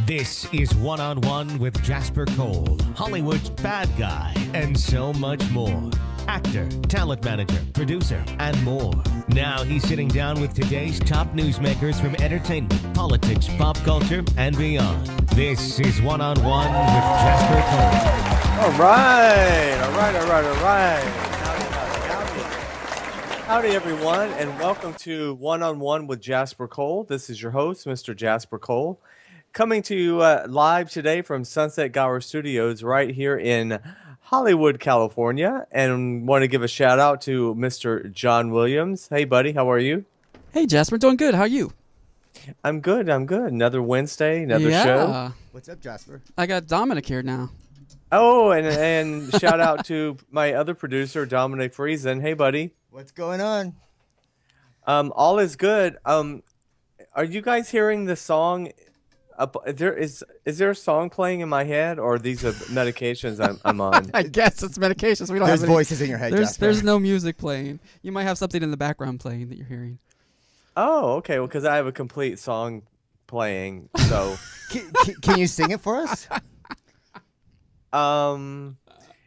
This is One on One with Jasper Cole, Hollywood's bad guy, and so much more. Actor, talent manager, producer, and more. Now he's sitting down with today's top newsmakers from entertainment, politics, pop culture, and beyond. This is One on One with Jasper Cole. All right. Howdy, everyone, and welcome to One on One with Jasper Cole. This is your host, Mr. Jasper Cole, coming to you live today from Sunset Gower Studios right here in Hollywood, California, and want to give a shout out to Mr. John Williams. Hey, buddy, how are you? Hey, Jasper, doing good. How are you? I'm good. Another Wednesday, another show. What's up, Jasper? I got Dominic here now. Oh, and shout out to my other producer, Dominic Friesen. Hey, buddy. What's going on? All is good. Are you guys hearing the song? Is there a song playing in my head, or are these medications I'm on? I guess it's medications. We don't There's have any, voices in your head, Jasper. There's no music playing. You might have something in the background playing that you're hearing. Oh, okay. Well, because I have a complete song playing, so. Can you sing it for us?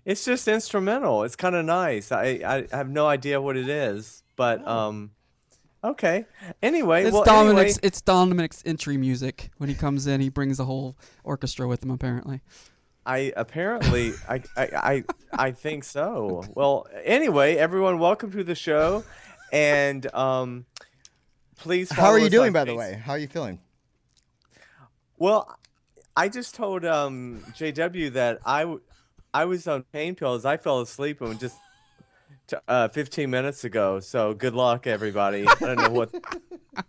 It's just instrumental. It's kind of nice. I have no idea what it is, but okay. Anyway, It's Dominic's entry music. When he comes in, he brings the whole orchestra with him. Apparently. I think so. Well, anyway, everyone, welcome to the show, and please. How are you doing, by the way? How are you feeling? Well, I just told JW that I was on pain pills. I fell asleep and just 15 minutes ago. So good luck, everybody. I don't know what.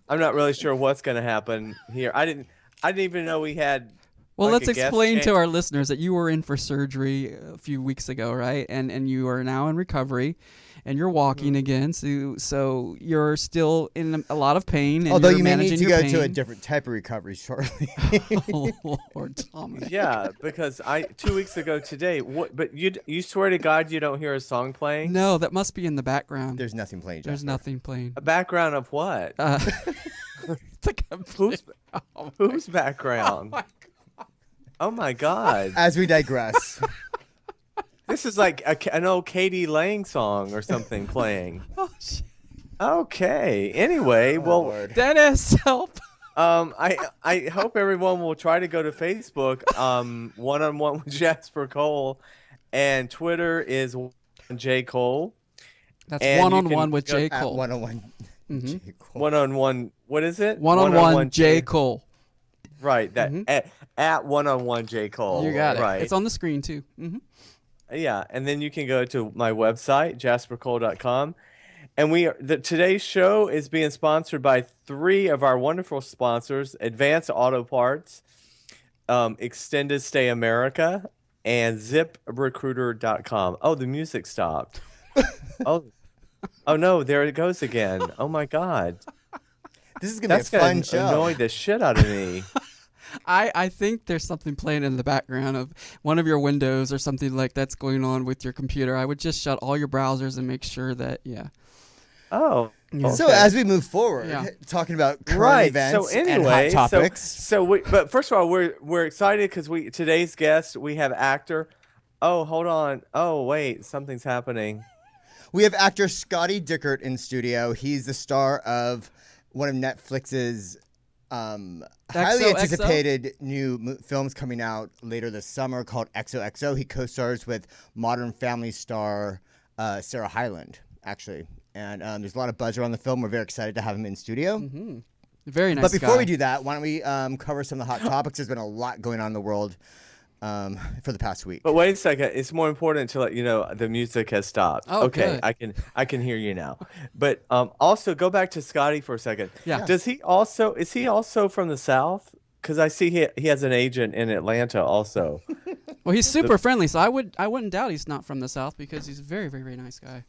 I'm not really sure what's going to happen here. I didn't even know we had. Well, like, let's explain to our listeners that you were in for surgery a few weeks ago, right? And you are now in recovery, and you're walking again. So you're still in a lot of pain. And Although you're you may need to go pain. to a different type of recovery shortly. Oh, Lord, Dominic. Yeah, because 2 weeks ago today. But you swear to God you don't hear a song playing? No, that must be in the background. There's nothing playing, Jasper. There's nothing playing. A background of what? It's like Whose background? Oh my God! As we digress. This is like an old Katie Lang song or something playing. Oh, shit. Okay. Anyway, Lord. Dennis, help! I hope everyone will try to go to Facebook, One on One with Jasper Cole, and Twitter is J Cole. That's One on One with J Cole. 101. Mm-hmm. One on one. What is it? One on one J Cole. Right. That at One on One J Cole. You got it. Right. It's on the screen too. Mm-hmm. Yeah, and then you can go to my website, jaspercole.com. And today's show is being sponsored by 3 of our wonderful sponsors: Advanced Auto Parts, Extended Stay America, and ZipRecruiter.com. Oh, the music stopped. Oh no, there it goes again. Oh my God. This is gonna be a fun show. Annoy the shit out of me. I think there's something playing in the background of one of your windows or something like that's going on with your computer. I would just shut all your browsers and make sure that, Oh. Okay. So as we move forward, talking about current events and hot topics. But first of all, we're excited because today's guest, we have actor. Oh, hold on. Oh, wait, something's happening. We have actor Scotty Dickard in studio. He's the star of one of Netflix's highly anticipated new films coming out later this summer called XOXO. He co-stars with Modern Family star Sarah Hyland, actually. And there's a lot of buzz around the film. We're very excited to have him in studio. Mm-hmm. Very nice. But before guy. we do that, why don't we cover some of the hot topics? There's been a lot going on in the world for the past week. But wait a second. It's more important to let you know the music has stopped. Oh, okay, good. I can hear you now. But also go back to Scotty for a second. Yeah. Is he also from the South? Because I see he has an agent in Atlanta also. Well, he's super friendly, so I wouldn't doubt he's not from the South because he's a very, very, very nice guy.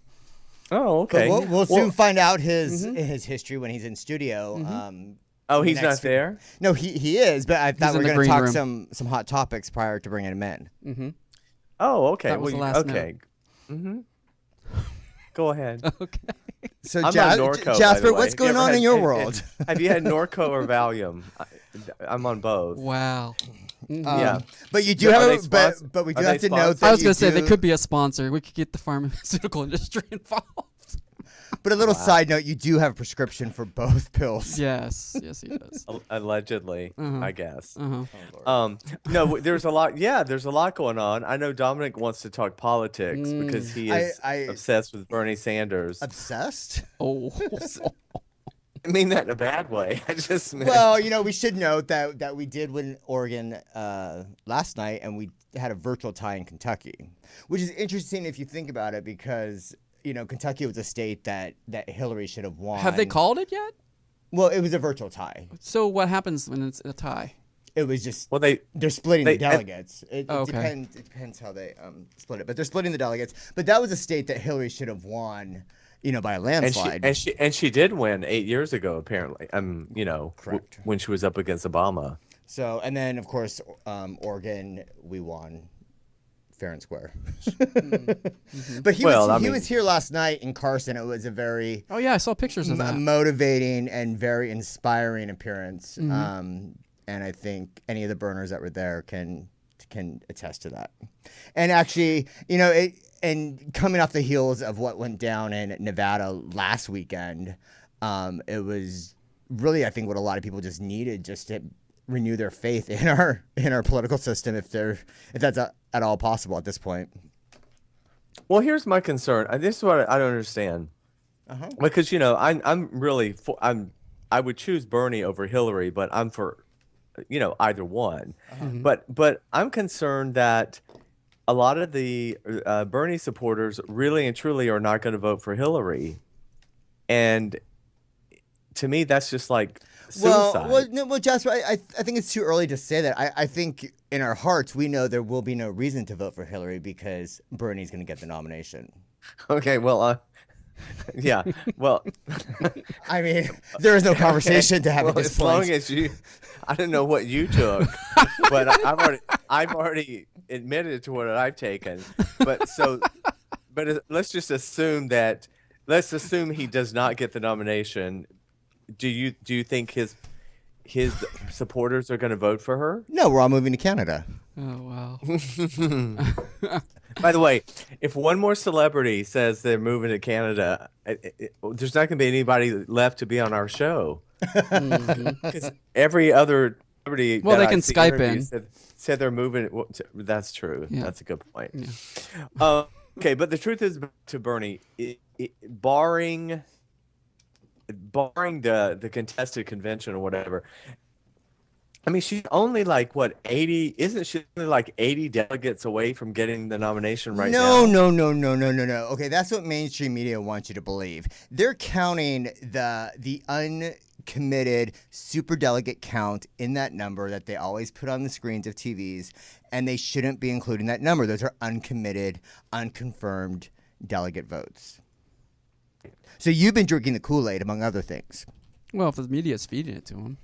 Oh, okay. But we'll soon find out his history when he's in studio. Oh, he's not there? No, he is, but I thought we were going to talk room. some hot topics prior to bringing him in. Mm-hmm. Oh, okay. That was the last okay. Mm-hmm. Go ahead. Okay. So I'm on Norco, by the Jasper, way. what's Have you going ever on had- in your have- world? Have you had Norco or Valium? I'm on both. Wow. Yeah. But you do Yeah, are have they a, spons- but we do are have they to note sponsored? that I was you gonna say they do- could be a sponsor. We could get the pharmaceutical industry involved. But a little side note, you do have a prescription for both pills. Yes, yes, he does. Allegedly, Uh-huh. I guess. Uh-huh. No, there's a lot. Yeah, there's a lot going on. I know Dominic wants to talk politics because he is I- obsessed with Bernie Sanders. Obsessed? Oh. I mean that in a bad way. I just meant, Well, we should note that we did win Oregon last night, and we had a virtual tie in Kentucky, which is interesting if you think about it, because Kentucky was a state that Hillary should have won. Have they called it yet? Well, it was a virtual tie. So what happens when it's a tie? It was just well, they're splitting they- the delegates. It Okay. depends. It depends how they split it, but they're splitting the delegates. But that was a state that Hillary should have won, by a landslide. and she did win 8 years ago apparently. Correct. When she was up against Obama. So, and then of course, Oregon, we won fair and square. But he was here last night in Carson. It was a very Oh yeah, I saw pictures of that. motivating and very inspiring appearance. Mm-hmm. And I think any of the burners that were there can attest to that. And actually, and coming off the heels of what went down in Nevada last weekend, it was really, I think, what a lot of people just needed, just to renew their faith in our political system, if that's at all possible at this point. Well, here's my concern. This is what I don't understand. Because I would choose Bernie over Hillary, but I'm for either one. But I'm concerned that a lot of the Bernie supporters really and truly are not going to vote for Hillary, and to me that's just like suicide. Well, Jasper, I think it's too early to say that. I think in our hearts we know there will be no reason to vote for Hillary because Bernie's going to get the nomination. Okay, well, yeah, well, I mean, there is no conversation to have at this as point. long as you, I don't know what you took, but I've already admitted to what I've taken. But let's just assume he does not get the nomination. Do you think his supporters are going to vote for her? No, we're all moving to Canada. Oh wow. By the way, if one more celebrity says they're moving to Canada, there's not going to be anybody left to be on our show. Because every other celebrity Well, that they can I see Skype interviewed in. said they're moving. Well, that's true. Yeah. That's a good point. Yeah. Okay, but the truth is, to Bernie, barring the contested convention or whatever, I mean, she's only like 80? Isn't she only like 80 delegates away from getting the nomination right now? No. Okay, that's what mainstream media wants you to believe. They're counting the uncommitted superdelegate count in that number that they always put on the screens of TVs, and they shouldn't be including that number. Those are uncommitted, unconfirmed delegate votes. So you've been drinking the Kool-Aid, among other things. Well, if the media's feeding it to him.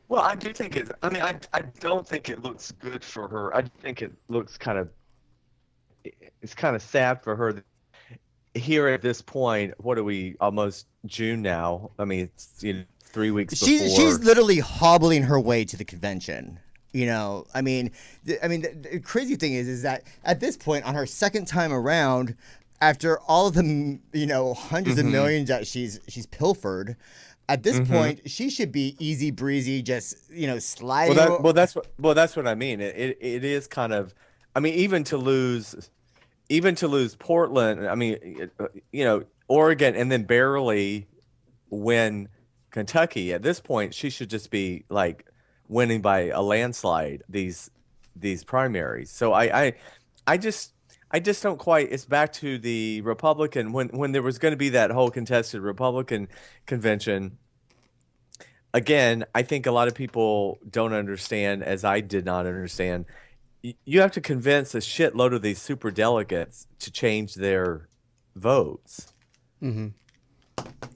Well, I do think it. I mean, I don't think it looks good for her. I think it looks it's kind of sad for her. Here at this point, what are we? Almost June now. I mean, it's 3 weeks before. She's literally hobbling her way to the convention. I mean, the crazy thing is that at this point, on her second time around, after all of the hundreds of millions that she's pilfered. At this point, she should be easy breezy, just sliding. Well, that's what I mean. It is kind of, I mean, even to lose Portland. I mean, Oregon, and then barely win Kentucky. At this point, she should just be like winning by a landslide these primaries. So I just don't quite. It's back to the Republican when there was going to be that whole contested Republican convention. Again, I think a lot of people don't understand, as I did not understand. You have to convince a shitload of these super delegates to change their votes. Mm-hmm.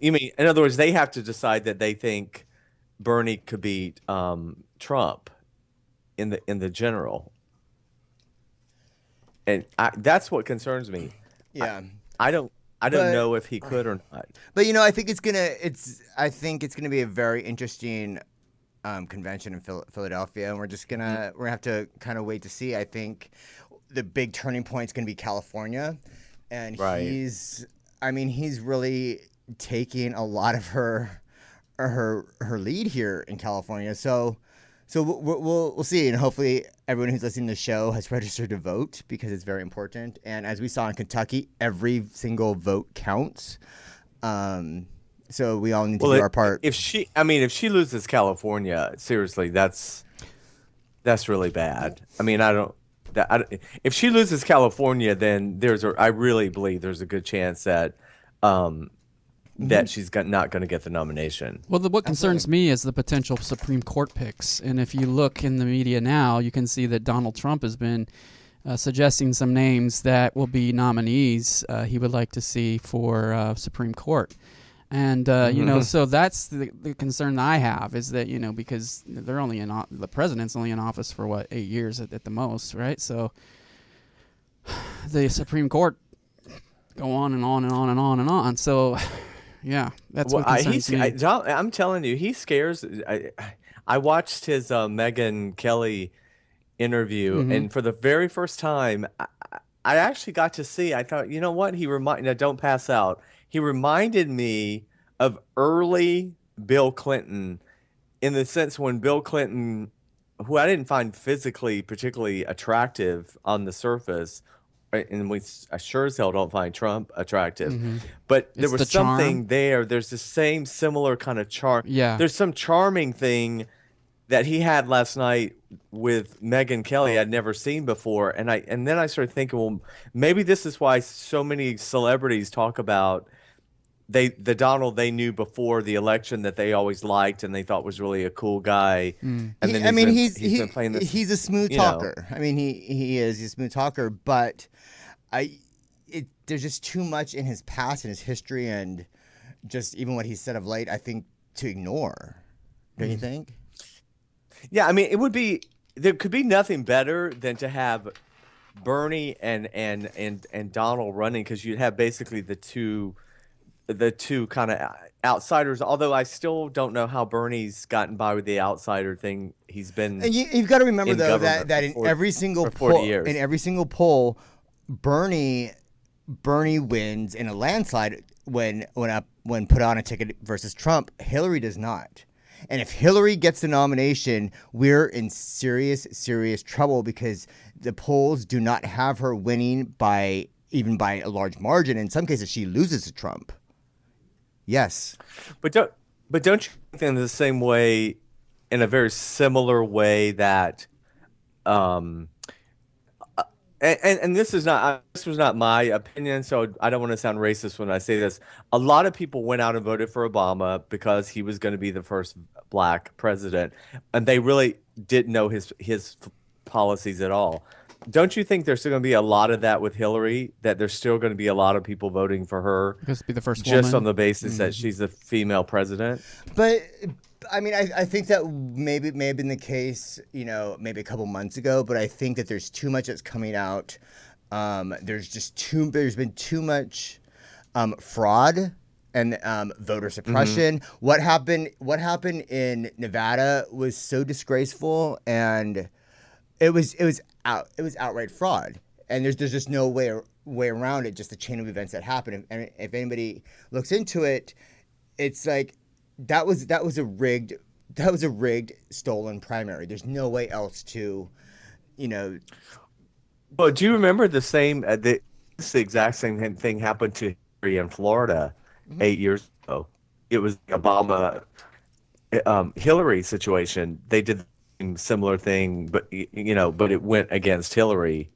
You mean, in other words, they have to decide that they think Bernie could beat Trump in the general. And that's what concerns me. Yeah. I don't I don't know if he could or not. But I think I think it's gonna be a very interesting convention in Philadelphia, and we're gonna have to kind of wait to see. I think the big turning point is gonna be California, and he's really taking a lot of her lead here in California. So we'll see, and hopefully everyone who's listening to the show has registered to vote because it's very important. And as we saw in Kentucky, every single vote counts. So we all need to do our part. If she loses California, seriously, that's really bad. I mean, if she loses California, then I really believe there's a good chance that that she's not going to get the nomination. Well, what concerns me is the potential Supreme Court picks. And if you look in the media now, you can see that Donald Trump has been suggesting some names that will be nominees he would like to see for Supreme Court. And, so that's the concern I have is that, because they're only the president's only in office for 8 years at the most, right? So the Supreme Court go on and on and on and on and on. So, yeah, that's what concerns me. I'm telling you, he scares. I watched his Megyn Kelly interview, and for the very first time, I actually got to see. I thought, you know what? Don't pass out. He reminded me of early Bill Clinton, in the sense when Bill Clinton, who I didn't find physically particularly attractive on the surface. And I sure as hell don't find Trump attractive. But there was something there. There's the same similar kind of charm. Yeah. There's some charming thing that he had last night with Megyn Kelly I'd never seen before. And then I started thinking, well, maybe this is why so many celebrities talk about the Donald they knew before the election that they always liked and they thought was really a cool guy. And then he's been playing this. He's a smooth talker. I mean, he's a smooth talker, but there's just too much in his past and his history and just even what he's said of late, I think, to ignore. Don't you think? Yeah, I mean, there could be nothing better than to have Bernie and Donald running, because you'd have basically the two kind of outsiders. Although I still don't know how Bernie's gotten by with the outsider thing. He's been. And you've got to remember though that in every single poll, Bernie wins in a landslide when put on a ticket versus Trump. Hillary does not. And if Hillary gets the nomination, we're in serious trouble, because the polls do not have her winning even by a large margin. In some cases, she loses to Trump. Yes. But don't you think in the same way, in a very similar way, that and this was not my opinion, so I don't want to sound racist when I say this. A lot of people went out and voted for Obama because he was going to be the first black president, and they really didn't know his policies at all. Don't you think there's still going to be a lot of that with Hillary? That there's still going to be a lot of people voting for her because to be the first just woman. On the basis that she's a female president? But I mean, I think that may have been the case, maybe a couple months ago. But I think that there's too much that's coming out. There's been too much fraud and voter suppression. What happened in Nevada was so disgraceful, and it was outright fraud. And there's just no way around it. Just the chain of events that happened. And if anybody looks into it, it's like. That was a rigged, stolen primary. There's no way else to, Well, do you remember the exact same thing happened to Hillary in Florida 8 years ago? It was the Obama Hillary situation. They did the similar thing, but it went against Hillary.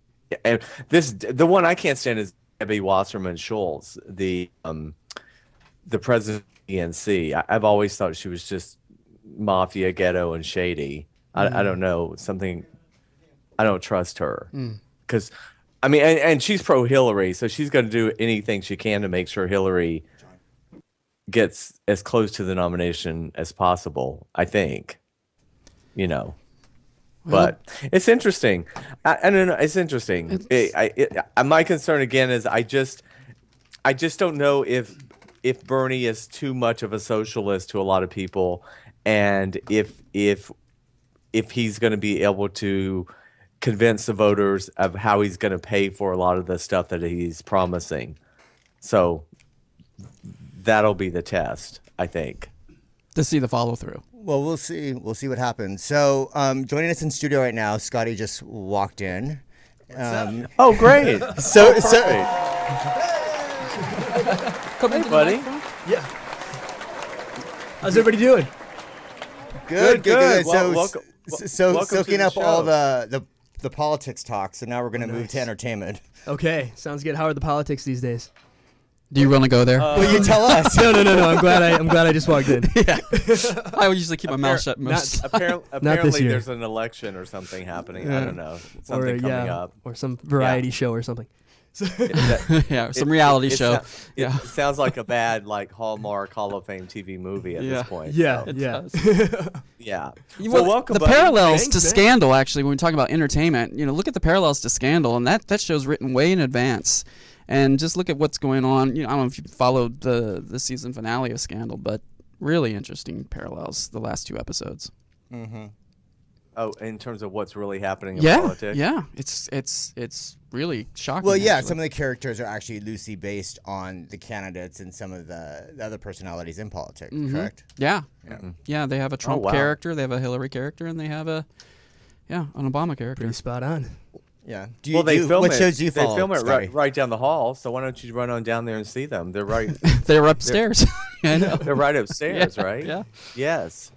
And the one I can't stand is Debbie Wasserman Schultz, the president. ENC. I've always thought she was just mafia, ghetto, and shady. I don't know, something. I don't trust her because, I mean, and she's pro Hillary, so she's going to do anything she can to make sure Hillary gets as close to the nomination as possible. I think, but it's interesting. I don't know. It's interesting. My concern again is I just don't know if Bernie is too much of a socialist to a lot of people, and if he's going to be able to convince the voters of how he's going to pay for a lot of the stuff that he's promising. So that'll be the test, I think. To see the follow through. Well, we'll see. We'll see what happens. So, joining us in studio right now, Scotty just walked in. Oh, great! So, Come Hey, buddy. Yeah. How's everybody doing? good. Well, So, welcome to soaking the up all show. the politics talk. So now we're gonna move nice. to entertainment. Okay, sounds good. How are the politics these days? Do you want to go there? Well, you tell us. No. I'm glad I just walked in. yeah. I would usually keep my mouth shut most. Apparently year. there's an election or something happening. I don't know. Something coming up. or some variety show or something. yeah, some reality show. It sounds like a bad Hallmark Hall of Fame TV movie at this point. Yeah, so, yeah. yeah. Well, welcome, the buddy. parallels Thanks, to man. Scandal, actually, when we talk about entertainment, look at the parallels to Scandal, and that show's written way in advance. And just look at what's going on. I don't know if you followed the season finale of Scandal, but really interesting parallels, the last 2 episodes. Mm-hmm. Oh, in terms of what's really happening in Yeah, politics? yeah. It's really shocking. Well, yeah, actually. some of the characters are actually loosely based on the candidates and some of the other personalities in politics, correct? Yeah. Mm-hmm. Yeah, they have a Trump wow. character, they have a Hillary character, and they have an Obama character. Pretty spot on. Yeah. Well, they film what it. shows do you They follow, film it Scotty? right down the hall. So why don't you run on down there and see them? They're right. They're upstairs. I know. They're right upstairs, right? Yeah. Yes.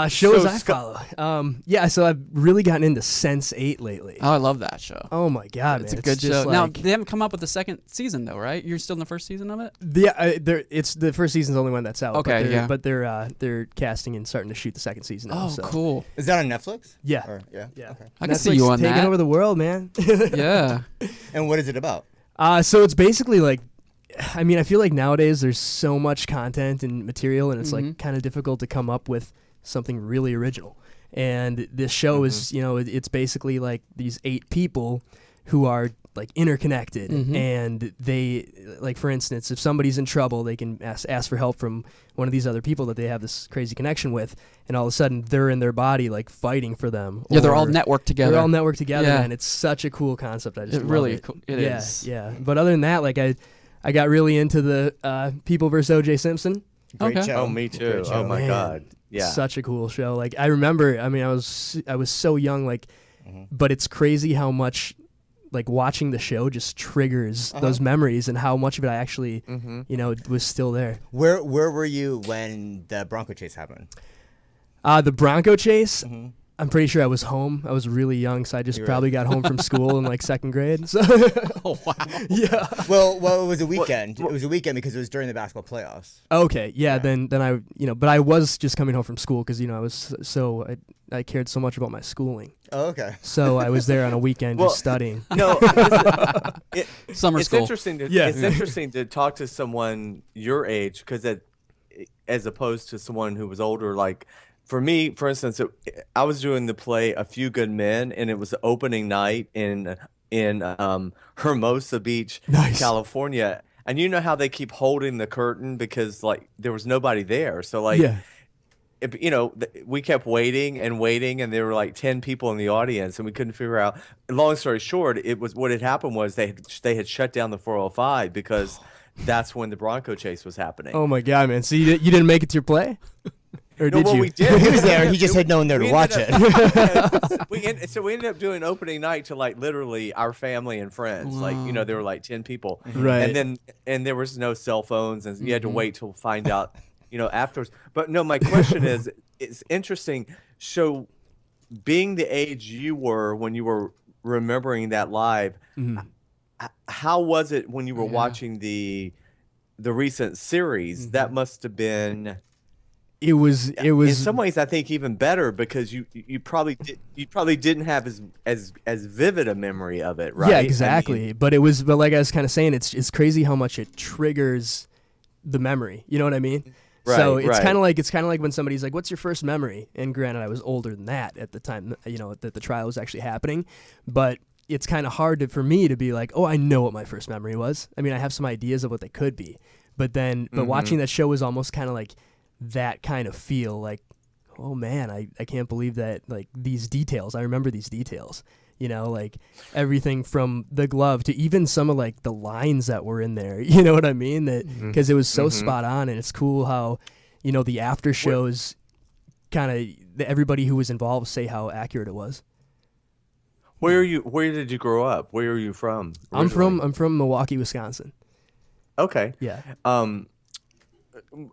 Shows So I follow. So I've really gotten into Sense8 lately. Oh, I love that show. Oh my god, It's man. a good just show. Now, like- they haven't come up with the second season, though, right? You're still in the first season of it? it's the first season's the only one that's out. Okay, but yeah. But they're casting and starting to shoot the second season. Now, Oh, so. cool. Is that on Netflix? Yeah. Yeah. Yeah. Okay. I can see Netflix you on taking that. over the world, man. Yeah. And what is it about? So it's basically I feel like nowadays there's so much content and material, and it's kind of difficult to come up with something really original. And this show is, it's basically like these 8 people who are interconnected, and they, for instance, if somebody's in trouble, they can ask for help from one of these other people that they have this crazy connection with, and all of a sudden they're in their body fighting for them. Yeah, they're all or networked together. They're all networked together, Yeah. and it's such a cool concept. I just It love really it. cool. It yeah, is. Yeah. But other than that, I got really into the People vs. O.J. Simpson. Great Okay. show. Oh, me too. Great show. Oh my Man. God. Yeah. Such a cool show. I remember, I was so young, but it's crazy how much watching the show just triggers those memories, and how much of it I actually was still there. Where were you when the Bronco chase happened? The Bronco chase, I'm pretty sure I was home. I was really young, so I just probably got home from school in 2nd grade. So Oh, wow. yeah. Well, it was a weekend. It was a weekend because it was during the basketball playoffs. Okay, yeah. Then I, but I was just coming home from school because I was I cared so much about my schooling. Oh, okay. So I was there on a weekend Well, just studying. No. Summer It's school. interesting to Yeah. it's interesting to talk to someone your age, because as opposed to someone who was older. For me, for instance, I was doing the play A Few Good Men, and it was the opening night in Hermosa Beach, Nice. California. And you know how they keep holding the curtain because there was nobody there. So Yeah. we kept waiting, and there were 10 people in the audience, and we couldn't figure out. Long story short, it was what had happened was they had shut down the 405 because that's when the Bronco chase was happening. Oh my god, man! So you didn't make it to your play, or No, did well, you? we did. He was there. He just had no one there to We watch ended it. So we ended up doing opening night to literally our family and friends. There were 10 people, Right. and there was no cell phones, and you had to wait till find out, afterwards. But no, my question is, it's interesting. So, being the age you were when you were remembering that live, how was it when you were watching the recent series? That must have been. It was. In some ways, I think even better because you probably didn't have as vivid a memory of it, right? Yeah, exactly. But like I was kind of saying, it's crazy how much it triggers the memory. You know what I mean? So Right, it's right. kind of like when somebody's like, "What's your first memory?" And granted, I was older than that at the time, that the trial was actually happening, but it's kind of hard for me to be like, oh, I know what my first memory was. I mean, I have some ideas of what they could be, but watching that show was almost kind of like that kind of feel, like, oh man, I can't believe that, like, these details. I remember these details. Like everything from the glove to even some of like the lines that were in there. You know what I mean? That because it was so spot on, and it's cool how the after shows kind of everybody who was involved say how accurate it was. Where did you grow up? Where are you from? Originally? I'm from Milwaukee, Wisconsin. Okay. Yeah.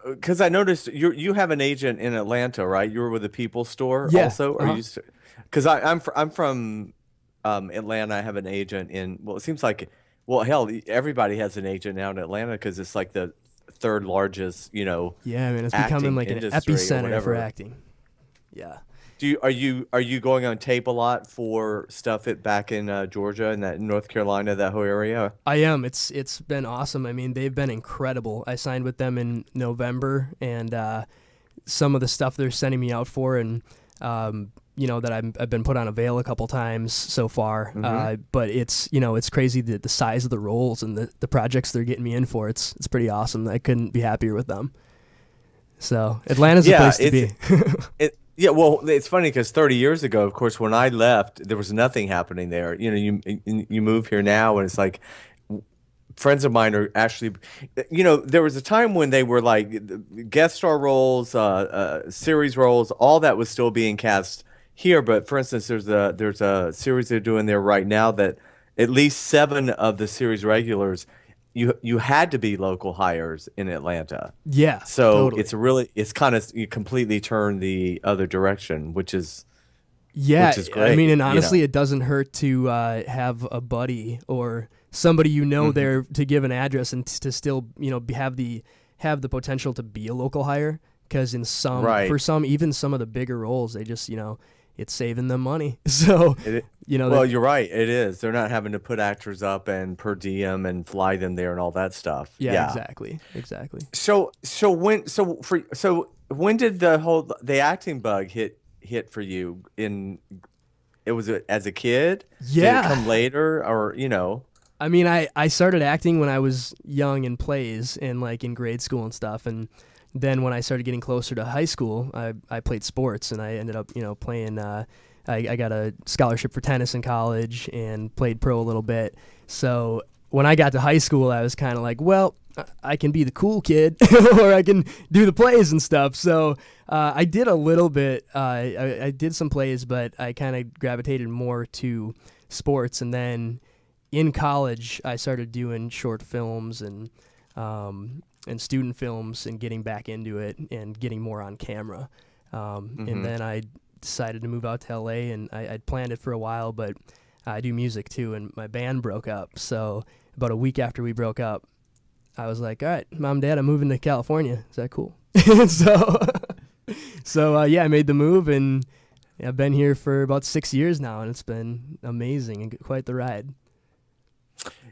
Because I noticed you have an agent in Atlanta, right? You were with the People Store also. Or because I'm from Atlanta. I have an agent in. Well, it seems like, well, hell, everybody has an agent now in Atlanta because it's like the third largest, Yeah, I mean, it's becoming like an epicenter for acting. Yeah. Are you going on tape a lot for stuff back in Georgia and that North Carolina, that whole area? I am. It's been awesome. I mean, they've been incredible. I signed with them in November, and some of the stuff they're sending me out for, and that I've been put on a veil a couple times so far. But it's it's crazy the size of the roles and the projects they're getting me in for. It's pretty awesome. I couldn't be happier with them. So Atlanta's a place to be. Yeah, well, it's funny because 30 years ago, of course, when I left, there was nothing happening there. You move here now, and it's like friends of mine are actually, there was a time when they were like guest star roles, series roles, all that was still being cast here. But for instance, there's a series they're doing there right now that at least 7 of the series regulars, you had to be local hires in Atlanta. Yeah. So totally. it's kind of, you completely turn the other direction, which is great. I mean, and honestly, it doesn't hurt to have a buddy or somebody there to give an address and to still have the potential to be a local hire, because in even some of the bigger roles, they just it's saving them money. So, well, you're right. It is. They're not having to put actors up and per diem and fly them there and all that stuff. Yeah. Exactly. So when did the acting bug hit for you? It was as a kid? Yeah. Did it come later, or I mean, I started acting when I was young in plays and like in grade school and stuff, and then when I started getting closer to high school, I played sports, and I ended up, playing. I got a scholarship for tennis in college and played pro a little bit. So when I got to high school, I was kind of like, well, I can be the cool kid, or I can do the plays and stuff. So I did a little bit. I did some plays, but I kind of gravitated more to sports. And then in college, I started doing short films and student films and getting back into it and getting more on camera. And then I decided to move out to LA, and I'd planned it for a while, but I do music too, and my band broke up. So about a week after we broke up, I was like, all right, Mom, Dad, I'm moving to California. Is that cool? So I made the move, and I've been here for about 6 years now, and it's been amazing and quite the ride.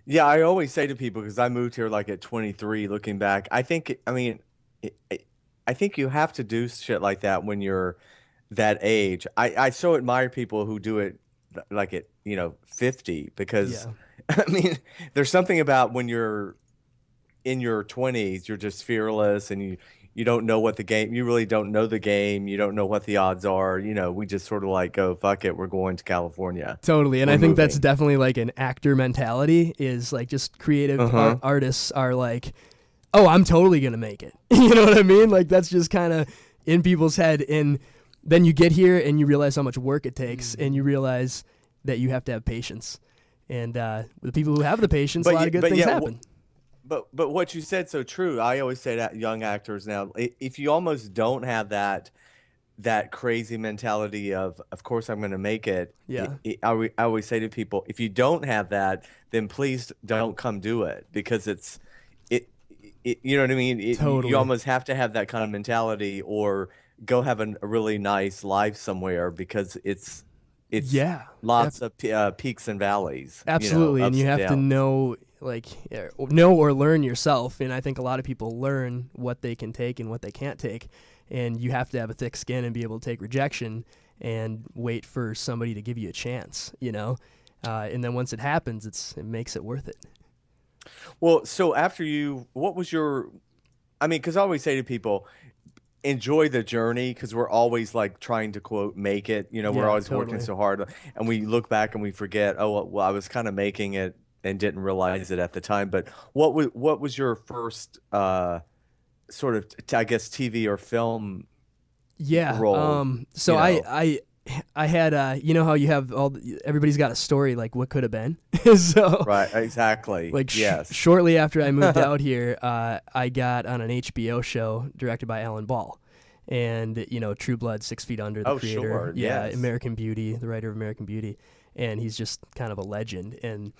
Yeah, I always say to people, because I moved here like at 23, looking back, I think you have to do shit like that when you're that age. I so admire people who do it like at 50, because I mean, there's something about when you're in your 20s, you're just fearless, and you don't know what you really don't know the game. You don't know what the odds are. We just sort of like go, fuck it, we're going to California. Totally. And I think that's definitely like an actor mentality, is like just creative artists are like, oh, I'm totally going to make it. You know what I mean? Like that's just kind of in people's head. And then you get here and you realize how much work it takes, and you realize that you have to have patience. And the people who have the patience, a lot of good things happen. But what you said so true. I always say that young actors now, if you almost don't have that crazy mentality of course I'm going to make it. Yeah. I always say to people, if you don't have that, then please don't come do it, because it you know what I mean? Totally. You almost have to have that kind of mentality, or go have a really nice life somewhere, because it's lots of peaks and valleys. Absolutely. And you have to know or learn yourself. And I think a lot of people learn what they can take and what they can't take. And you have to have a thick skin and be able to take rejection and wait for somebody to give you a chance, And then once it happens, it makes it worth it. Well, so after what was your, I mean, because I always say to people, enjoy the journey, because we're always like trying to quote make it. We're always working so hard, and we look back and we forget. Oh, well, I was kind of making it and didn't realize it at the time. But what was your first sort of I guess TV or film role? So I had you know how you have everybody's got a story like what could have been. So right, exactly. Like yes. Shortly after I moved out here, I got on an HBO show directed by Alan Ball, and True Blood, 6 Feet Under, the creator, sure, yes. American Beauty, the writer of American Beauty, and he's just kind of a legend. And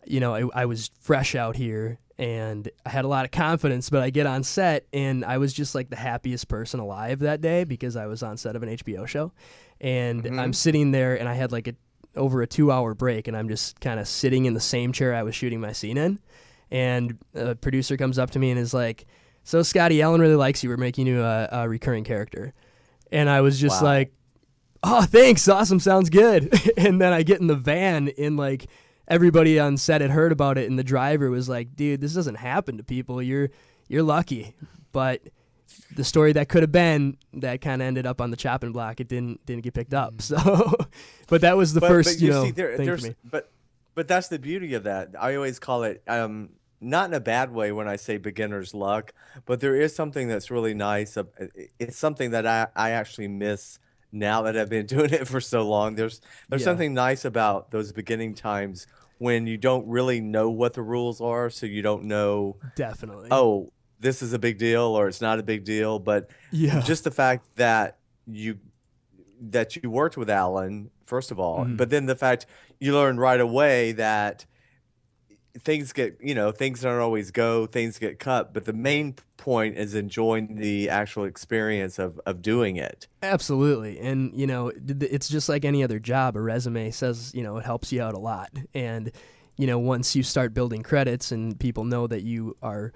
I was fresh out here and I had a lot of confidence, but I get on set and I was just like the happiest person alive that day because I was on set of an HBO show. And I'm sitting there and I had like over a 2-hour break, and I'm just kind of sitting in the same chair I was shooting my scene in. And a producer comes up to me and is like, "So Scotty, Alan really likes you. We're making you a recurring character." And I was just like, "Oh, thanks. Awesome. Sounds good." And then I get in the van and like everybody on set had heard about it, and the driver was like, "Dude, this doesn't happen to people. You're lucky." But the story that could have been, that kind of ended up on the chopping block. It didn't get picked up. So, but that was the first, thing for me. But that's the beauty of that. I always call it, not in a bad way when I say beginner's luck, but there is something that's really nice. It's something that I actually miss now that I've been doing it for so long. There's something nice about those beginning times when you don't really know what the rules are, so you don't know. Definitely. Oh, this is a big deal or it's not a big deal, but just the fact that you worked with Alan, first of all, but then the fact you learned right away that things don't always go, things get cut, but the main point is enjoying the actual experience of doing it. Absolutely. And, it's just like any other job. A resume says, it helps you out a lot. And, once you start building credits and people know that you are,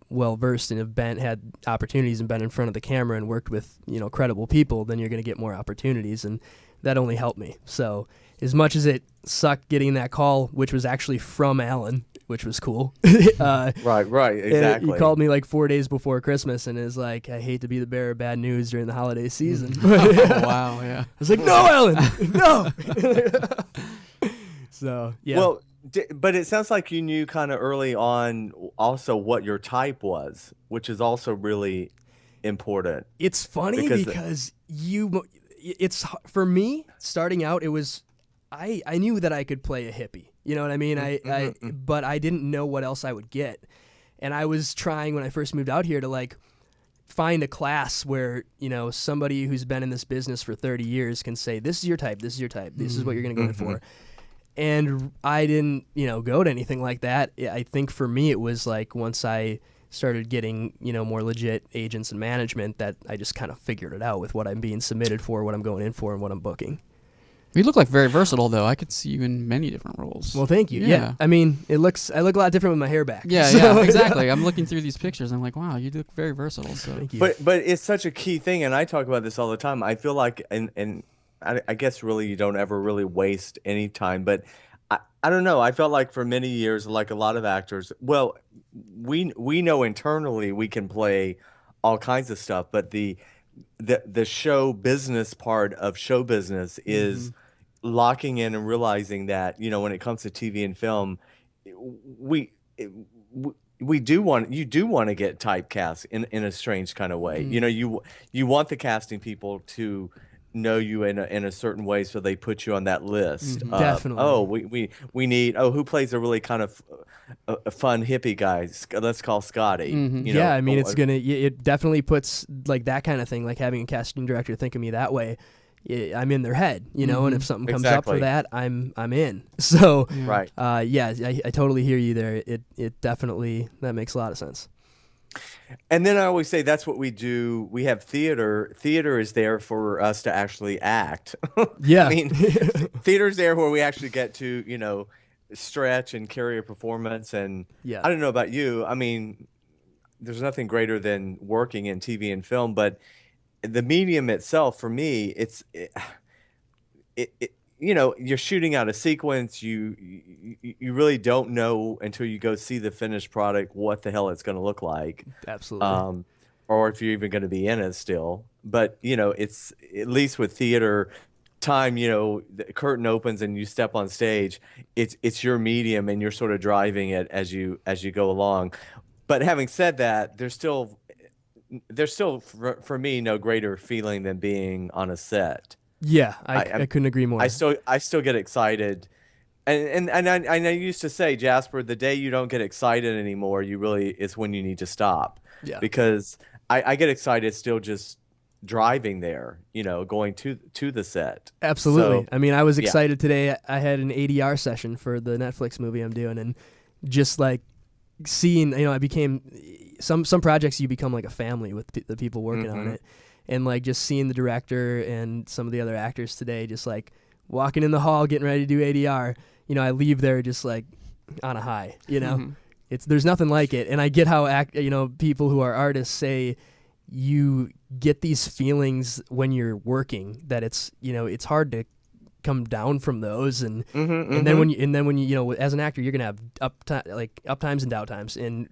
well versed and have had opportunities and been in front of the camera and worked with, credible people, then you're going to get more opportunities. And that only helped me. So as much as it sucked getting that call, which was actually from Alan, which was cool. Right, exactly. He called me like 4 days before Christmas and is like, "I hate to be the bearer of bad news during the holiday season." Oh, wow, yeah. I was like, "No, Alan, no." So, yeah. Well, but it sounds like you knew kind of early on also what your type was, which is also really important. It's funny because it's for me starting out. It was I knew that I could play a hippie. You know what I mean? But I didn't know what else I would get, and I was trying when I first moved out here to like find a class where somebody who's been in this business for 30 years can say, "This is your type. This is your type. This is what you're going to go in for." And I didn't, go to anything like that. I think for me it was like once I started getting, more legit agents and management that I just kind of figured it out with what I'm being submitted for, what I'm going in for, and what I'm booking. You look like very versatile, though. I could see you in many different roles. Well, thank you. Yeah. I mean, I look a lot different with my hair back. Yeah, yeah, exactly. I'm looking through these pictures. And I'm like, wow, you look very versatile. So. Thank you. But it's such a key thing, and I talk about this all the time. I feel like, and I guess really you don't ever really waste any time, but I don't know. I felt like for many years, like a lot of actors, well, we know internally we can play all kinds of stuff, but the show business part of show business is locking in and realizing that, when it comes to TV and film, you do want to get typecast in a strange kind of way. You want the casting people to know you in a certain way, so they put you on that list. Definitely. Oh, we need. Oh, who plays a really kind of a fun hippie guy? Let's call Scotty. Yeah, I mean, it definitely puts like that kind of thing, like having a casting director think of me that way. I'm in their head, and if something comes up for that, I'm in. So, right. I totally hear you there. It definitely, that makes a lot of sense. And then I always say that's what we do. We have theater. Theater is there for us to actually act. Yeah. I mean, theater's there where we actually get to, stretch and carry a performance. And I don't know about you. I mean, there's nothing greater than working in TV and film, but the medium itself, for me, you're shooting out a sequence. You really don't know until you go see the finished product what the hell it's going to look like. Absolutely. Or if you're even going to be in it still. But it's at least with theater time. The curtain opens and you step on stage. It's your medium, and you're sort of driving it as you go along. But having said that, there's still for me no greater feeling than being on a set. Yeah, I couldn't agree more. I still get excited, and I used to say, Jasper, the day you don't get excited anymore, it's when you need to stop. Yeah. Because I get excited still just driving there, going to the set. Absolutely. So, I mean, I was excited today. I had an ADR session for the Netflix movie I'm doing, and just like seeing, I became some projects you become like a family with the people working on it. And like just seeing the director and some of the other actors today, just like walking in the hall, getting ready to do ADR, I leave there just like on a high, there's nothing like it. And I get how people who are artists say you get these feelings when you're working that it's hard to come down from those. And then when you as an actor, you're gonna have up times and down times. And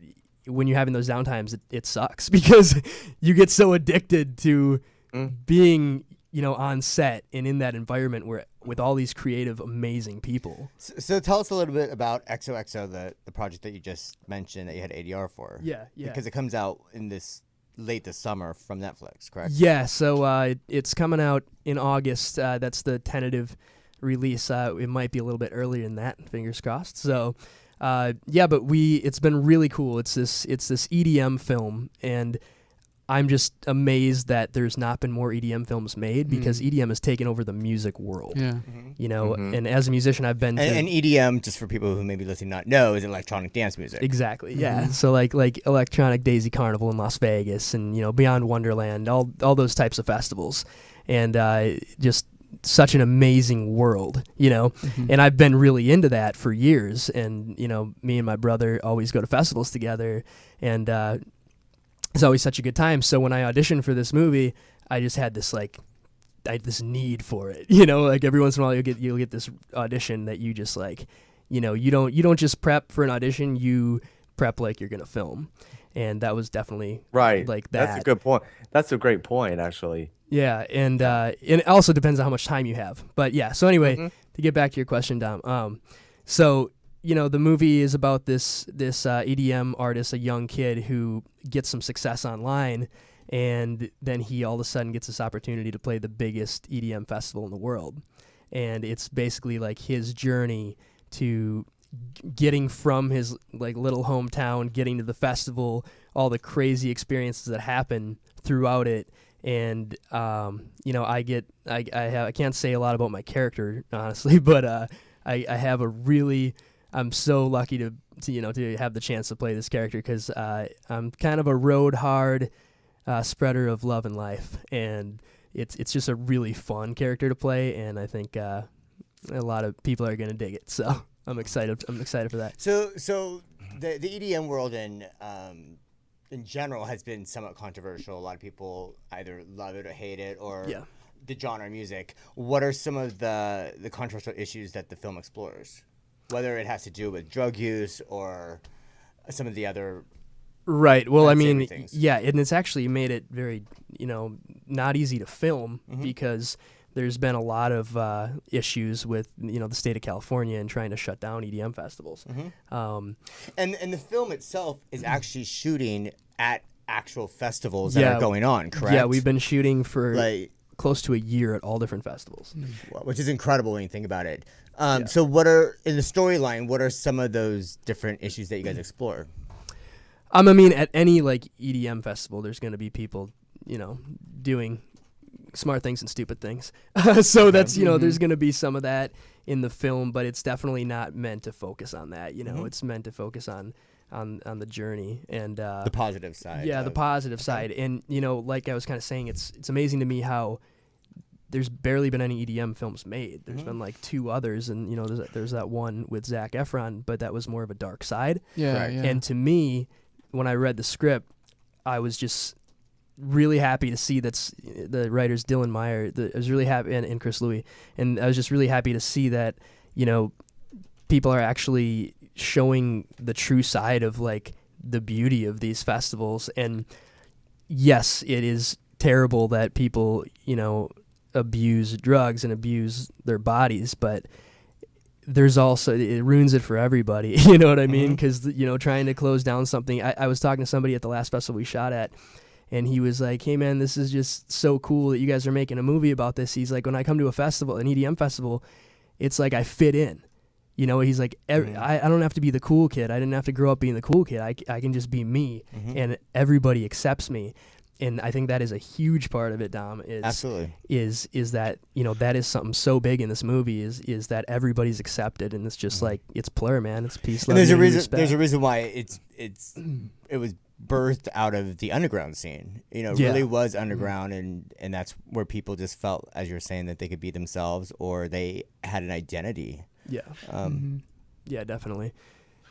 when you're having those downtimes, it sucks because you get so addicted to being, on set and in that environment with all these creative, amazing people. So tell us a little bit about XOXO, the project that you just mentioned that you had ADR for. Yeah. Because it comes out in late this summer from Netflix, correct? Yeah. So it's coming out in August. That's the tentative release. It might be a little bit earlier than that. Fingers crossed. So. But it's been really cool. It's this EDM film, and I'm just amazed that there's not been more EDM films made because EDM has taken over the music world. Yeah. And as a musician, I've been to... And EDM, just for people who maybe listening not know, is electronic dance music. Exactly, yeah. So like Electronic Daisy Carnival in Las Vegas and, Beyond Wonderland, all those types of festivals. And just... such an amazing world, and I've been really into that for years. And, me and my brother always go to festivals together, and it's always such a good time. So when I auditioned for this movie, I just had this this need for it, like every once in a while you'll get this audition that you just like, you don't just prep for an audition, you prep like you're going to film. And that was definitely right. Like that. That's a good point. That's a great point, actually. Yeah, and it also depends on how much time you have. But yeah, so anyway, to get back to your question, Dom. So the movie is about this EDM artist, a young kid who gets some success online, and then he all of a sudden gets this opportunity to play the biggest EDM festival in the world, and it's basically like his journey to getting from his like little hometown, getting to the festival, all the crazy experiences that happen throughout it. And I can't say a lot about my character honestly, but I have I'm so lucky to have the chance to play this character because I'm kind of a road hard spreader of love and life, and it's just a really fun character to play, and I think a lot of people are gonna dig it. So I'm excited for that. So the EDM world in general has been somewhat controversial. A lot of people either love it or hate it, or the genre of music. What are some of the controversial issues that the film explores? Whether it has to do with drug use or some of the other... Right. Well, I mean, things. Yeah, and it's actually made it very, not easy to film because there's been a lot of issues with, the state of California and trying to shut down EDM festivals. And the film itself is actually shooting at actual festivals that are going on, correct? Yeah, we've been shooting for close to a year at all different festivals. Which is incredible when you think about it. So what are, in the storyline, what are some of those different issues that you guys explore? I mean, at any EDM festival, there's going to be people, doing smart things and stupid things. So that's, there's going to be some of that in the film, but it's definitely not meant to focus on that. It's meant to focus on the journey and the positive side. Yeah, the positive side. And, like I was kind of saying, it's amazing to me how there's barely been any EDM films made. There's been two others, and there's that one with Zac Efron, but that was more of a dark side. Yeah, yeah. And to me, when I read the script, I was just really happy to see that's the writers Dylan Meyer. I was really happy, and Chris Louis, and I was just really happy to see that, you know, people are actually showing the true side of like the beauty of these festivals. And yes, it is terrible that people, you know, abuse drugs and abuse their bodies, but there's also, it ruins it for everybody. You know what I mean? Because, you know, trying to close down something. I was talking to somebody at the last festival we shot at, and he was like, hey man, this is just so cool that you guys are making a movie about this. He's like, when I come to a festival, an EDM festival, it's like I fit in. You know, he's like, I don't have to be the cool kid. I didn't have to grow up being the cool kid. I can just be me, and everybody accepts me. And I think that is a huge part of it, Dom. Absolutely. Is that, you know, that is something so big in this movie is that everybody's accepted, and it's just like, it's plur, man. It's peace, love, And there's a unity, reason. respect. There's a reason why it was birthed out of the underground scene. You know, it Yeah. really was underground, and that's where people just felt, as you were saying, that they could be themselves or they had an identity. Yeah. Yeah, definitely.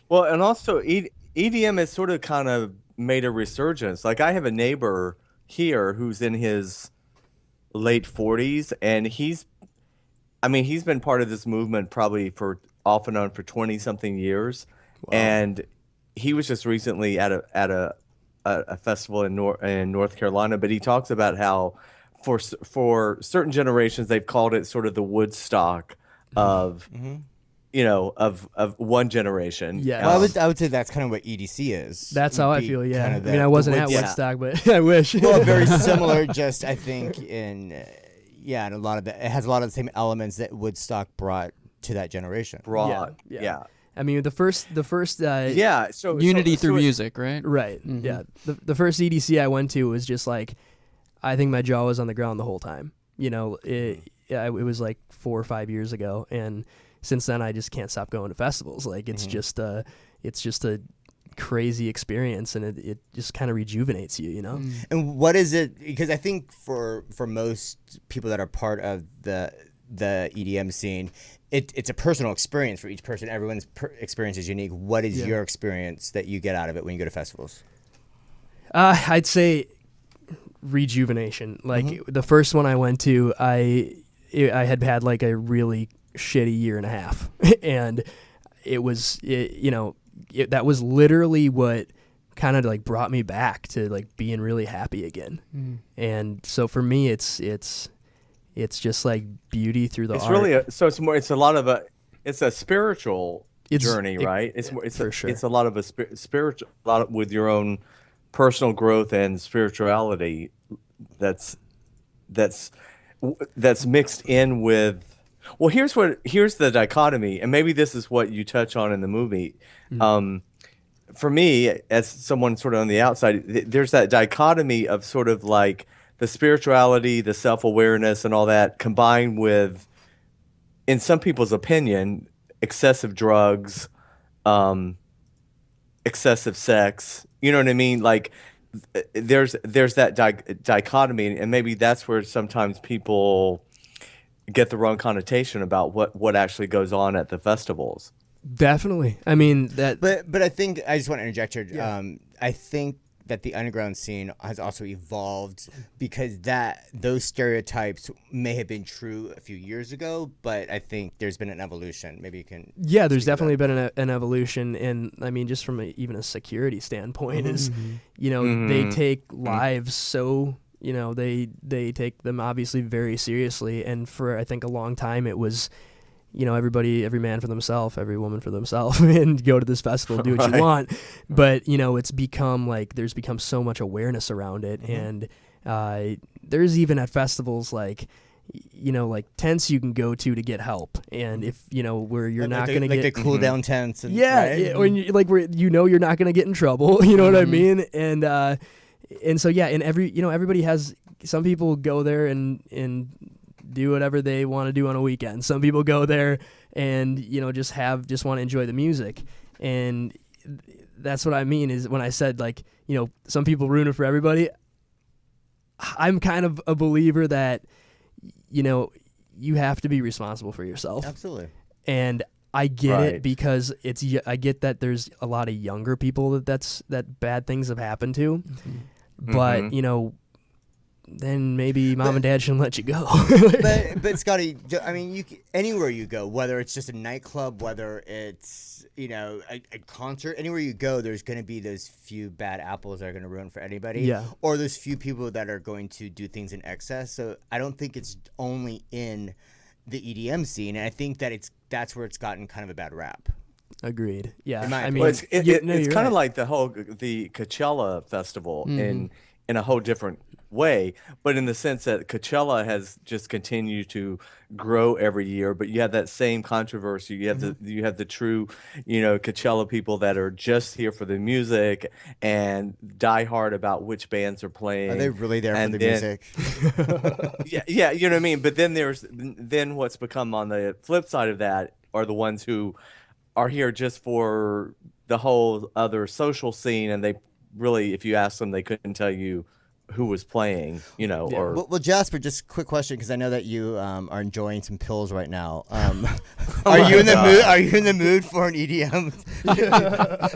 Well, and also EDM has sort of kind of made a resurgence. Like I have a neighbor here who's in his late 40s, and he's been part of this movement probably for off and on for 20 something years. Wow. And he was just recently at a festival in North Carolina, but he talks about how for certain generations they've called it sort of the Woodstock of you know, of one generation. Yeah. Well, I would say that's kind of what EDC is. That's how I feel, yeah. kind I of mean, I wasn't at Woodstock, but I wish. Well, very similar, just I think in and a lot of it has a lot of the same elements that Woodstock brought to that generation. Yeah. I mean, the first So unity so through it- music, right? right. Yeah. The first EDC I went to was just like, I think my jaw was on the ground the whole time. You know, it was like 4 or 5 years ago, and since then I just can't stop going to festivals. Like it's just a crazy experience, and it just kind of rejuvenates you, you know. And what is it? Because I think for most people that are part of the EDM scene, it's a personal experience for each person. Everyone's experience is unique. What is your experience that you get out of it when you go to festivals? I'd say rejuvenation. Like the first one I went to, I had like a really shitty year and a half, and that was literally what kind of like brought me back to like being really happy again. And so for me, it's just like beauty through the It's art. really it's a spiritual journey, right? For sure. It's a lot of a spiritual, with your own personal growth and spirituality that's mixed in with. Well, here's the dichotomy, and maybe this is what you touch on in the movie. For me, as someone sort of on the outside, there's that dichotomy of sort of like the spirituality, the self-awareness, and all that, combined with, in some people's opinion, excessive drugs, excessive sex. You know what I mean? Like, there's that dichotomy, and maybe that's where sometimes people get the wrong connotation about what actually goes on at the festivals. Definitely. I mean that. But I think I just want to interject here. Yeah. I think that the underground scene has also evolved because those stereotypes may have been true a few years ago, but I think there's been an evolution. Maybe you can. Yeah, there's definitely been an evolution, and I mean, just from even a security standpoint, is they take lives so. You know, they take them obviously very seriously, and for I think a long time it was, you know, every man for themselves, every woman for themselves, and go to this festival, do what you want. But you know, it's become like there's become so much awareness around it, and there's even at festivals like, you know, like tents you can go to get help, and if you know where you're not going to get the cool down tents, and, or like where you know you're not going to get in trouble, you know what I mean, and so and everybody has. Some people go there and do whatever they want to do on a weekend. Some people go there and just want to enjoy the music, and that's what I mean is when I said like some people ruin it for everybody. I'm kind of a believer that you have to be responsible for yourself. Absolutely. And I get it because I get that there's a lot of younger people that bad things have happened to. But, then maybe mom and dad shouldn't let you go. But Scotty, I mean, anywhere you go, whether it's just a nightclub, whether it's a concert, anywhere you go, there's going to be those few bad apples that are going to ruin for anybody. Yeah. Or those few people that are going to do things in excess. So I don't think it's only in the EDM scene, and I think that that's where it's gotten kind of a bad rap. Agreed. Yeah. I mean, it's kind of like the Coachella festival in a whole different way, but in the sense that Coachella has just continued to grow every year. But you have that same controversy. You have the true, Coachella people that are just here for the music and die hard about which bands are playing. Are they really there for the music? yeah, you know what I mean. But then what's become on the flip side of that are the ones who are here just for the whole other social scene, and they really, if you ask them, they couldn't tell you who was playing, or well, Jasper, just a quick question, because I know that you are enjoying some pills right now. Are you in the mood? Are you in the mood for an EDM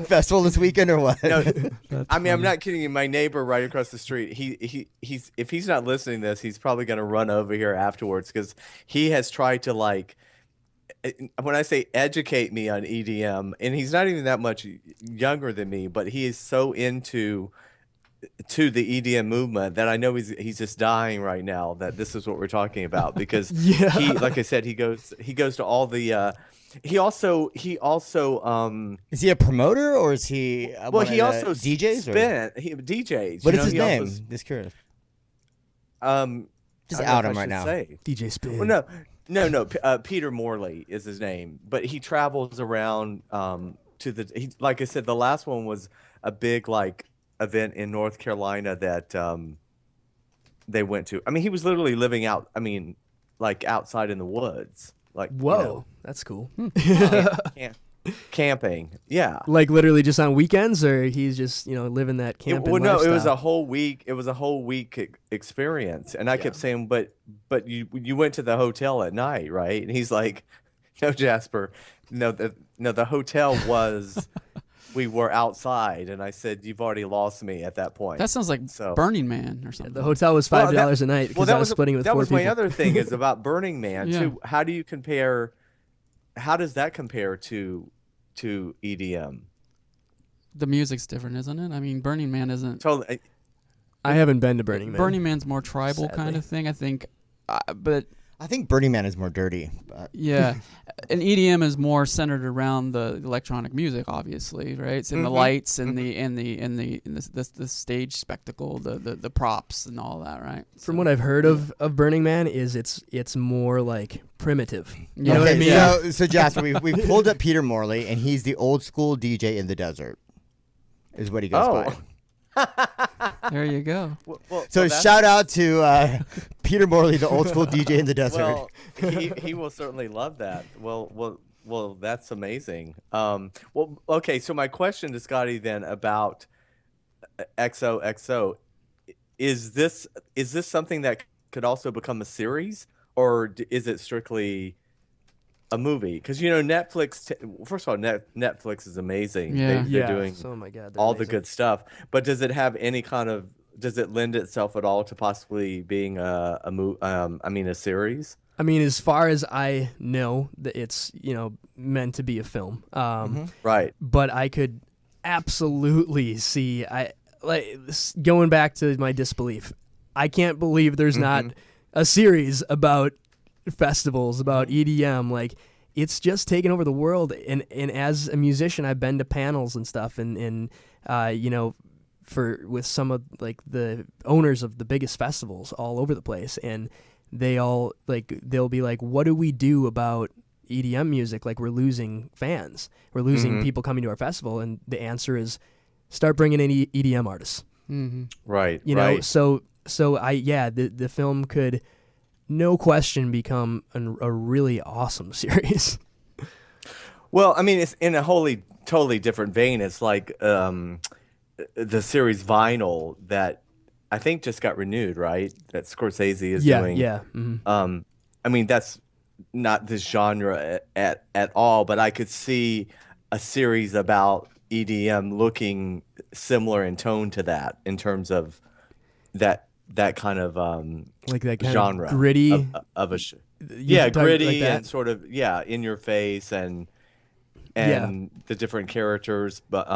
festival this weekend, or what? No, I mean, I'm not kidding you. My neighbor right across the street, he's if he's not listening to this, he's probably going to run over here afterwards, because he has tried to, like, when I say educate me on EDM, and he's not even that much younger than me, but he is so into the EDM movement that I know he's just dying right now that this is what we're talking about, because he, like I said, he goes to all the he also is he a promoter, or is he he also DJs he DJs. What is his name? Just curious. Just out him right now. DJ Spin. Well, no. Peter Morley is his name, but he travels around like I said, the last one was a big event in North Carolina that they went to. I mean, he was literally living out. I mean, like outside in the woods. Like, whoa, that's cool. Camping, yeah. Like literally just on weekends, or he's just living that camping lifestyle? It was a whole week. It was a whole week experience, and I kept saying, but you went to the hotel at night, right? And he's like, no, Jasper, no, the hotel was. We were outside, and I said, "You've already lost me at that point." That sounds like Burning Man or something. The hotel was $5 a night because I was splitting with 4 people. That was my other thing is about Burning Man too. How do you compare? How does that compare to EDM? The music's different, isn't it? I mean, Burning Man isn't. Totally. I haven't been to Burning Man. Burning Man's more tribal kind of thing, I think, but. I think Burning Man is more dirty. Yeah, and EDM is more centered around the electronic music, obviously, right? It's in the lights and the stage spectacle, the props and all that, right? From what I've heard of Burning Man, is it's more like primitive. You know what I mean? Yeah. So Jasper, we pulled up Peter Morley, and he's the old school DJ in the desert, is what he goes by. There you go. So shout out to Peter Morley, the old school DJ in the desert. Well, he will certainly love that. Well, that's amazing. Okay. So my question to Scotty then about XOXO is this something that could also become a series, or is it strictly a movie? Because Netflix. First of all, Netflix is amazing. Yeah. They're doing oh my God, all amazing. the good stuff. But does it have any kind of? Does it lend itself at all to possibly being a series? I mean, as far as I know, that it's meant to be a film. Right. But I could absolutely see. Going back to my disbelief. I can't believe there's not a series about festivals, about EDM. Like, it's just taken over the world, and as a musician I've been to panels and stuff, and with some of the owners of the biggest festivals all over the place, and they'll be like, what do we do about EDM music? Like, we're losing fans, we're losing people coming to our festival, and the answer is start bringing in EDM artists. Right. So the film could, no question, become a really awesome series. Well, I mean, it's in a totally different vein. It's like the series Vinyl that I think just got renewed, right? That Scorsese is doing. Yeah. I mean, that's not this genre at all, but I could see a series about EDM looking similar in tone to that, in terms of that that kind of like that kind genre of gritty of a gritty like and sort of in your face and the different characters. But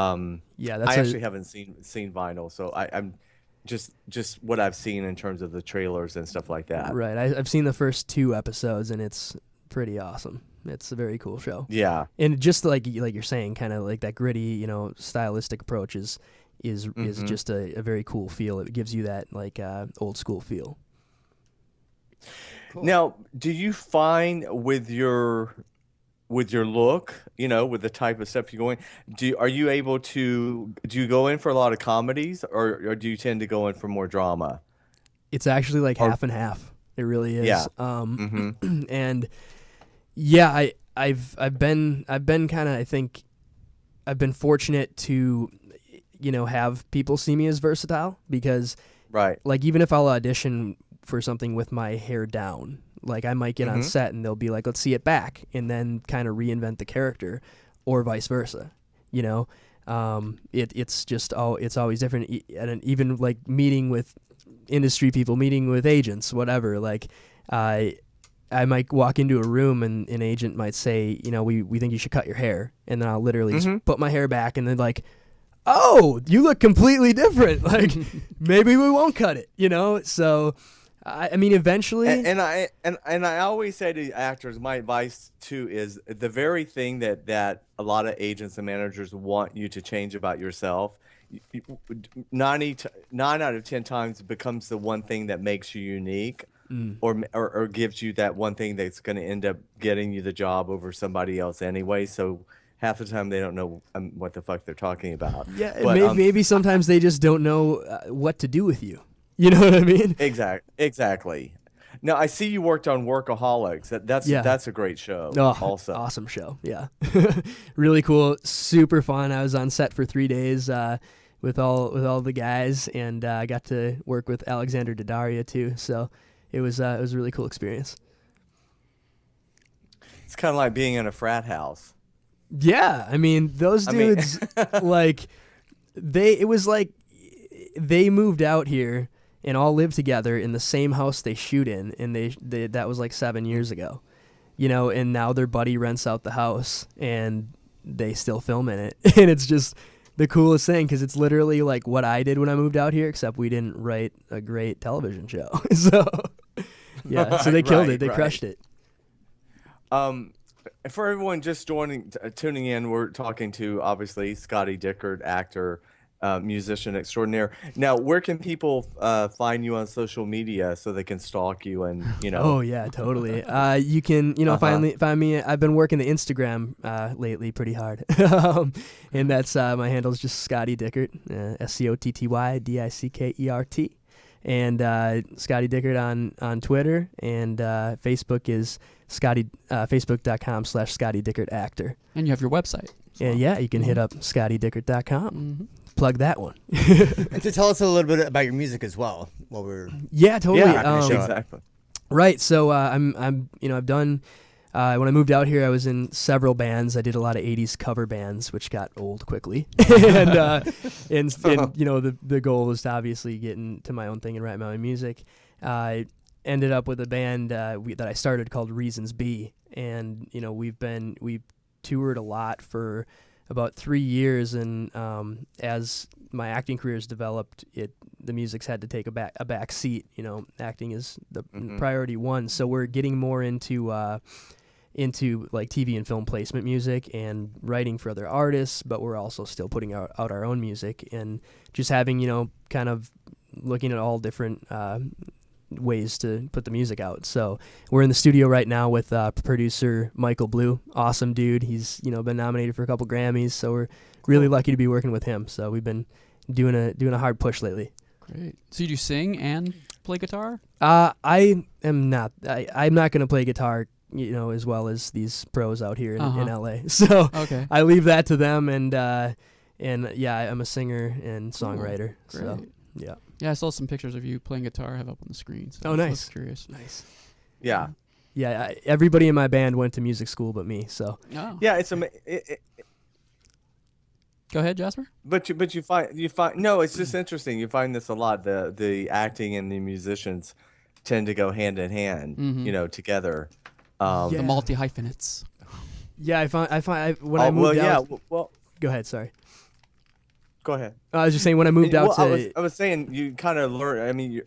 that's I actually haven't seen Vinyl, so I'm just what I've seen in terms of the trailers and stuff like that. Right, I've seen the first 2 episodes, and it's pretty awesome. It's a very cool show. Yeah, and just like you're saying, kind of like that gritty, stylistic approach is just a very cool feel. It gives you that like old school feel. Cool. Now, do you find with your look, with the type of stuff you're going, do you go in for a lot of comedies, or do you tend to go in for more drama? It's actually like half and half. It really is. Yeah. And yeah, I've been kind of, I think I've been fortunate to have people see me as versatile, because right, like even if I'll audition for something with my hair down, like I might get on set and they'll be like, let's see it back, and then kind of reinvent the character, or vice versa. It's just it's always different. And even like meeting with industry people, meeting with agents, whatever, like I might walk into a room and an agent might say, we think you should cut your hair, and then I'll literally just put my hair back, and then like, oh, you look completely different. Like maybe we won't cut it, So I mean, eventually. And I always say to actors, my advice too is the very thing that a lot of agents and managers want you to change about yourself, 9 out of 10 times becomes the one thing that makes you unique, or gives you that one thing that's going to end up getting you the job over somebody else anyway. So half the time they don't know what the fuck they're talking about. Yeah, but, maybe sometimes they just don't know what to do with you. You know what I mean? Exactly. Now I see you worked on Workaholics. That's a great show. Oh, also awesome show. Yeah, really cool, super fun. I was on set for 3 days with all the guys, and I got to work with Alexander Daddario too. So it was a really cool experience. It's kind of like being in a frat house. Yeah, I mean those dudes like it was like they moved out here and all live together in the same house they shoot in, and they that was like 7 years ago, and now their buddy rents out the house and they still film in it. And it's just the coolest thing, because it's literally like what I did when I moved out here, except we didn't write a great television show. So yeah, so they killed it. They crushed it. For everyone just tuning in, we're talking to obviously Scotty Dickard, actor, musician extraordinaire. Now, where can people find you on social media so they can stalk you and Oh yeah, totally. You can find me. I've been working the Instagram lately pretty hard, and that's my handle is just Scotty Dickard, ScottyDickert, and Scotty Dickard on Twitter, and Facebook is Facebook.com/Scotty Dickard actor. And you have your website. And yeah, you can hit up ScottyDickard.com. Plug that one. And to tell us a little bit about your music as well, while we're totally. Exactly. Right. So I've done. When I moved out here, I was in several bands. I did a lot of '80s cover bands, which got old quickly. and the goal was to obviously get into my own thing and write my own music. I ended up with a band that I started called Reasons Be, and we've toured a lot for about 3 years, and as my acting career has developed, the music's had to take a back seat. Acting is the priority one, so we're getting more into like TV and film placement music and writing for other artists, but we're also still putting out our own music and just having kind of looking at all different ways to put the music out. So we're in the studio right now with producer Michael Blue, awesome dude. He's been nominated for a couple Grammys, so we're really lucky to be working with him. So we've been doing a hard push lately. Great. So you do sing and play guitar? I am not. I'm not going to play guitar, as well as these pros out here in LA. So okay. I leave that to them, and yeah, I'm a singer and songwriter. Cool. So Great. yeah. Yeah, I saw some pictures of you playing guitar. I have up on the screen. So oh, nice. I was curious. Nice. Yeah. Yeah. Everybody in my band went to music school but me. So. Oh. Yeah, Go ahead, Jasper. But you find no, it's just interesting. You find this a lot. The acting and the musicians tend to go hand in hand, together. The multi-hyphenates. Yeah, I find when I moved out. Well, go ahead. Sorry. Go ahead. I was just saying when I moved out to. I was saying you kind of learn. I mean,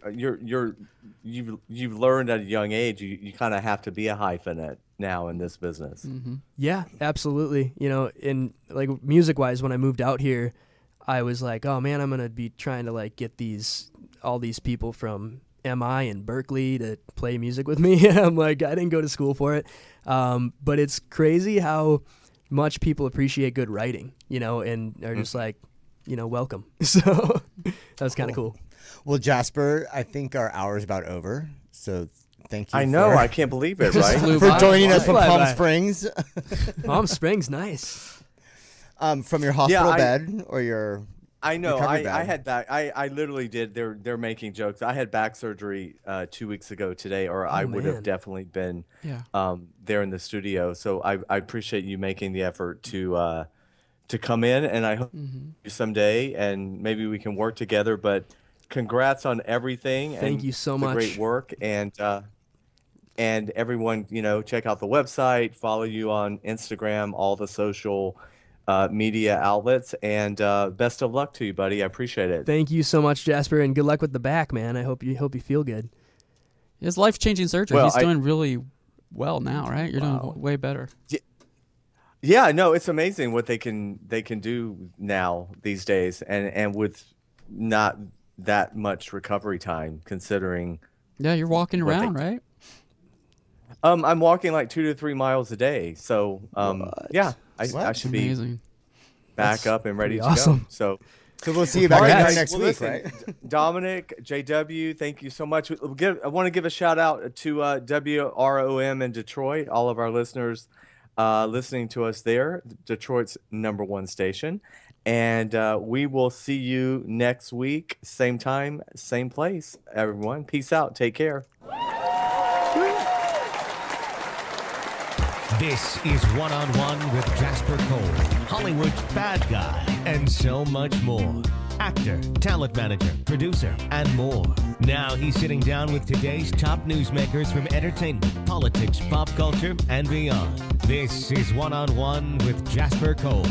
you've learned at a young age. You kind of have to be a hyphenate now in this business. Mm-hmm. Yeah, absolutely. In like music wise, when I moved out here, I was like, oh man, I'm gonna be trying to like get all these people from MI and Berkeley to play music with me. I'm like, I didn't go to school for it, but it's crazy how much people appreciate good writing, and are just like, welcome. So that was kind of cool. Well, Jasper, I think our hour is about over. So thank you. I know. I can't believe it, right? For joining us from Palm Springs. Palm Springs, nice. From your hospital bed or your. I know. I had back. I literally did. They're making jokes. I had back surgery 2 weeks ago today, or I would have definitely been there in the studio. So I appreciate you making the effort to come in, and I hope someday, and maybe we can work together. But congrats on everything. Thank you so much. Great work, and everyone, check out the website, follow you on Instagram, all the social media outlets, and best of luck to you, buddy. I appreciate it. Thank you so much, Jasper, and good luck with the back, man. I hope you feel good. It's life-changing surgery. He's doing really well now, right? You're doing way better. Yeah, no, it's amazing what they can do now these days, and with not that much recovery time, considering. Yeah, you're walking around, right? I'm walking like 2 to 3 miles a day, so yeah, I should be back up and ready to go. So we'll see you back next week, right? Dominic, JW, thank you so much. I want to give a shout out to WROM in Detroit, all of our listeners listening to us there, Detroit's #1 station. And we will see you next week, same time, same place, everyone. Peace out. Take care. This is One-on-One with Jasper Cole, Hollywood's bad guy, and so much more. Actor, talent manager, producer, and more. Now he's sitting down with today's top newsmakers from entertainment, politics, pop culture, and beyond. This is One-on-One with Jasper Cole.